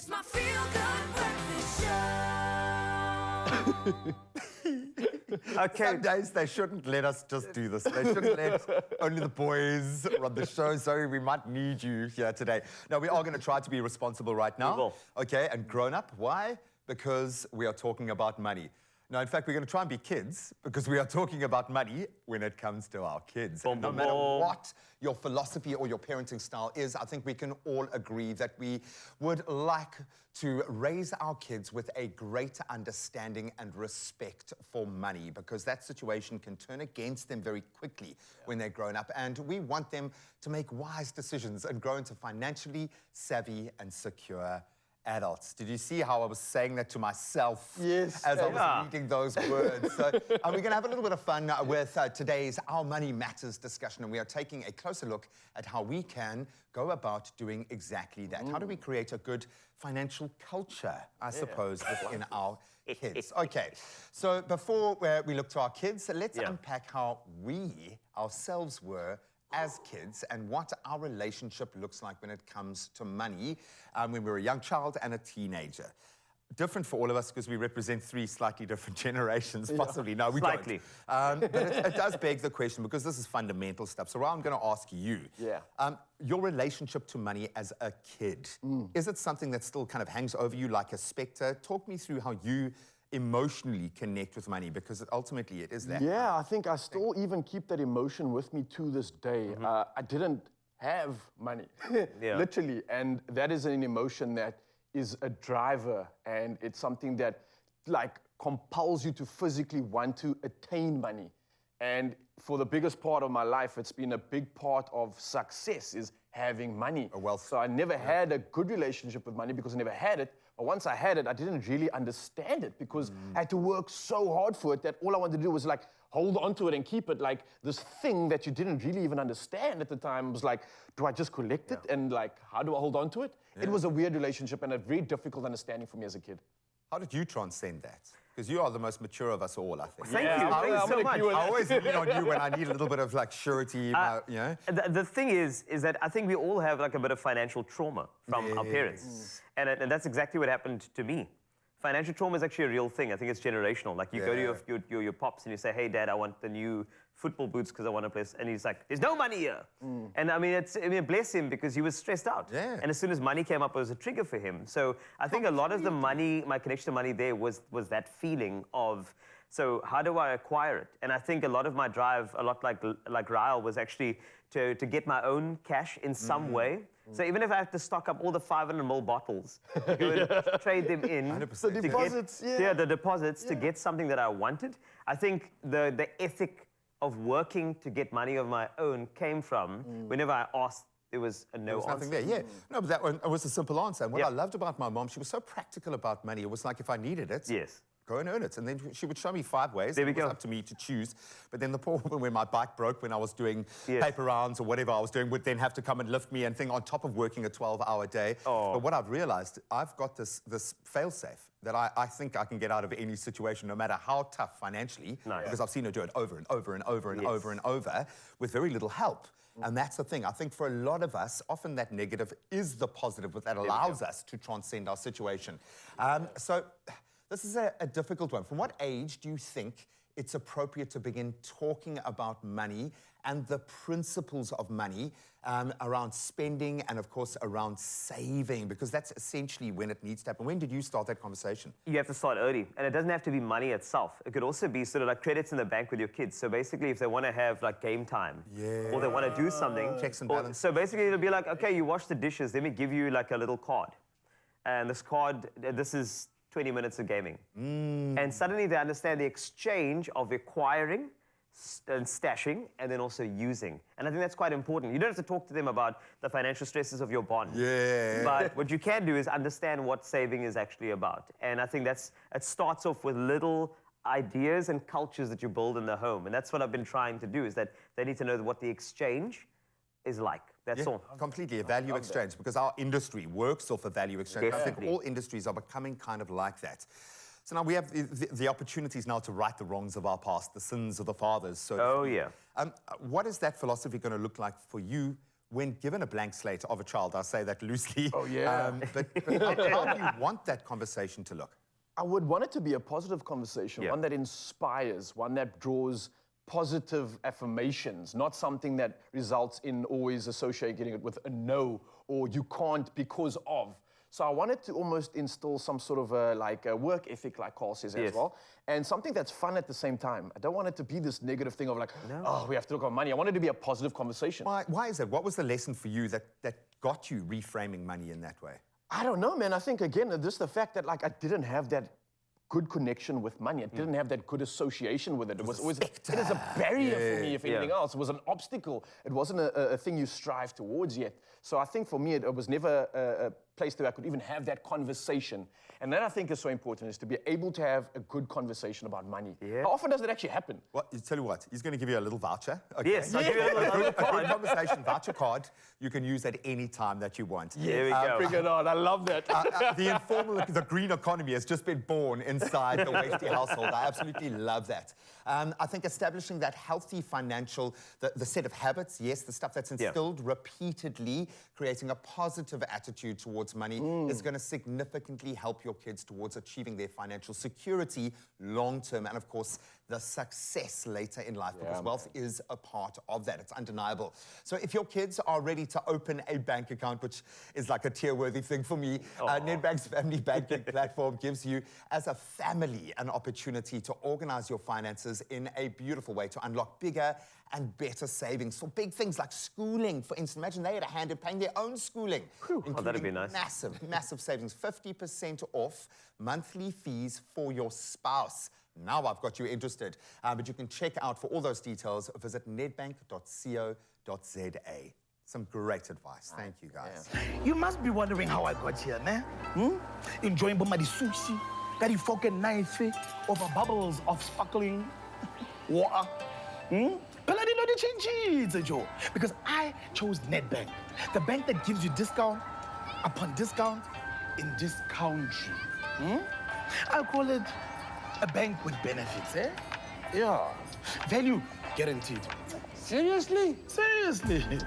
It's my feel-good breakfast show. Okay. Some days they shouldn't let us just do this. They shouldn't let only the boys run the show. Sorry, we might need you here today. No, we are going to try to be responsible right now. We will. Okay, and grown up. Why? Because we are talking about money. Now, in fact, we're going to try and be kids because we are talking about money when it comes to our kids. Boom, And no boom, matter boom. what your philosophy or your parenting style is, I think we can all agree that we would like to raise our kids with a greater understanding and respect for money, because that situation can turn against them very quickly when they're grown up. And we want them to make wise decisions and grow into financially savvy and secure adults. Did you see how I was saying that to myself Yes. as I was reading those words? So we're going to have a little bit of fun with today's Our Money Matters discussion, and we are taking a closer look at how we can go about doing exactly that. How do we create a good financial culture, I suppose, within our kids? Okay, so before we look to our kids, let's unpack how we ourselves were as kids and what our relationship looks like when it comes to money when we were a young child and a teenager. Different for all of us because we represent three slightly different generations, possibly. No, we Slightly. don't. But it does beg the question, because this is fundamental stuff. So I'm going to ask you, your relationship to money as a kid, is it something that still kind of hangs over you like a spectre? Talk me through how you emotionally connect with money, because ultimately it is that. Yeah, I think I still even keep that emotion with me to this day. I didn't have money, literally, and that is an emotion that is a driver, and it's something that like compels you to physically want to attain money. And for the biggest part of my life, it's been a big part of success is having money. So I never had a good relationship with money because I never had it. But once I had it, I didn't really understand it because I had to work so hard for it that all I wanted to do was like hold on to it and keep it. Like this thing that you didn't really even understand at the time was like, do I just collect it? And like, how do I hold on to it? It was a weird relationship and a very difficult understanding for me as a kid. How did you transcend that? Because you are the most mature of us all, I think. Thank you. Thank you so much. I always lean on you when I need a little bit of like surety, you know? The thing is that I think we all have like a bit of financial trauma from our parents. And that's exactly what happened to me. Financial trauma is actually a real thing. I think it's generational. Like you go to your pops and you say, hey, Dad, I want the new football boots because I want to play. And he's like, there's no money here. And I mean, bless him because he was stressed out. And as soon as money came up, it was a trigger for him. So I think a lot of the money, my connection to money there was that feeling of, so how do I acquire it? And I think a lot of my drive, a lot like Ryle, was actually to get my own cash in some way. So even if I have to stock up all the 500ml bottles, go and trade them in. 100%. The deposits, the deposits to get something that I wanted. I think the ethic of working to get money of my own came from whenever I asked, there was a no answer. Nothing there, No, but that one was a simple answer. And what I loved about my mom, she was so practical about money. It was like, if I needed it, go and earn it. And then she would show me 5 ways. It was up to me to choose. But then the poor woman, when my bike broke, when I was doing paper rounds or whatever I was doing, would then have to come and lift me and thing on top of working a 12-hour day. But what I've realized, I've got this fail-safe that I think I can get out of any situation, no matter how tough financially, because I've seen her do it over and over and over and over and over with very little help. And that's the thing. I think for a lot of us, often that negative is the positive that allows us to transcend our situation. So this is a difficult one. From what age do you think it's appropriate to begin talking about money and the principles of money around spending and, of course, around saving? Because that's essentially when it needs to happen. When did you start that conversation? You have to start early. And it doesn't have to be money itself. It could also be sort of like credits in the bank with your kids. So basically, if they want to have like game time or they want to do something. Checks and balance. So basically, it'll be like, okay, you wash the dishes. Let me give you like a little card. And this card, this is 20 minutes of gaming. And suddenly they understand the exchange of acquiring and stashing and then also using. And I think that's quite important. You don't have to talk to them about the financial stresses of your bond. But what you can do is understand what saving is actually about. And I think it starts off with little ideas and cultures that you build in the home. And that's what I've been trying to do, is that they need to know what the exchange is like. That's all. Completely, a value exchange, because our industry works off a value exchange. I think all industries are becoming kind of like that. So now we have the opportunities now to right the wrongs of our past, the sins of the fathers. So what is that philosophy going to look like for you when given a blank slate of a child, I say that loosely. Oh, yeah. But how do you want that conversation to look? I would want it to be a positive conversation, one that inspires, one that draws positive affirmations, not something that results in always associating it with a no or you can't because of. So I wanted to almost instill some sort of a work ethic, like Carl says as well, and something that's fun at the same time. I don't want it to be this negative thing of like, oh, we have to look at money. I want it to be a positive conversation. Why is that? What was the lesson for you that got you reframing money in that way? I don't know, man. I think, again, just the fact that like I didn't have that good connection with money. I didn't have that good association with it. It was always, it is a barrier for me, if anything else. It was an obstacle. It wasn't a thing you strive towards yet. So I think for me, it was never a place where I could even have that conversation. And that I think is so important, is to be able to have a good conversation about money. How often does it actually happen? Well, tell you what, he's going to give you a little voucher. Okay? Yes, I'll give you a little card. A good conversation voucher card you can use at any time that you want. There we go. Bring it on. I love that. The green economy has just been born inside the Westie household. I absolutely love that. I think establishing that healthy financial, the set of habits, yes, the stuff that's instilled repeatedly, creating a positive attitude towards money is going to significantly help your kids towards achieving their financial security long term, and of course, the success later in life, because wealth is a part of that. It's undeniable. So if your kids are ready to open a bank account, which is like a tier-worthy thing for me, NEDBANK's family banking platform gives you, as a family, an opportunity to organize your finances in a beautiful way to unlock bigger and better savings for big things like schooling. For instance, imagine they had a hand in paying their own schooling. That'd be nice. Massive savings. 50% off monthly fees for your spouse. Now I've got you interested. But you can check out, for all those details, visit nedbank.co.za. Some great advice. Thank you, guys. You must be wondering how I got here, ne? Enjoying bomadi sushi, that you fucking nice over bubbles of sparkling water. But I didn't know the changes, Joe. Because I chose NEDBANK, the bank that gives you discount upon discount in this country. I call it a bank with benefits, eh? Yeah. Value guaranteed. Seriously? Seriously.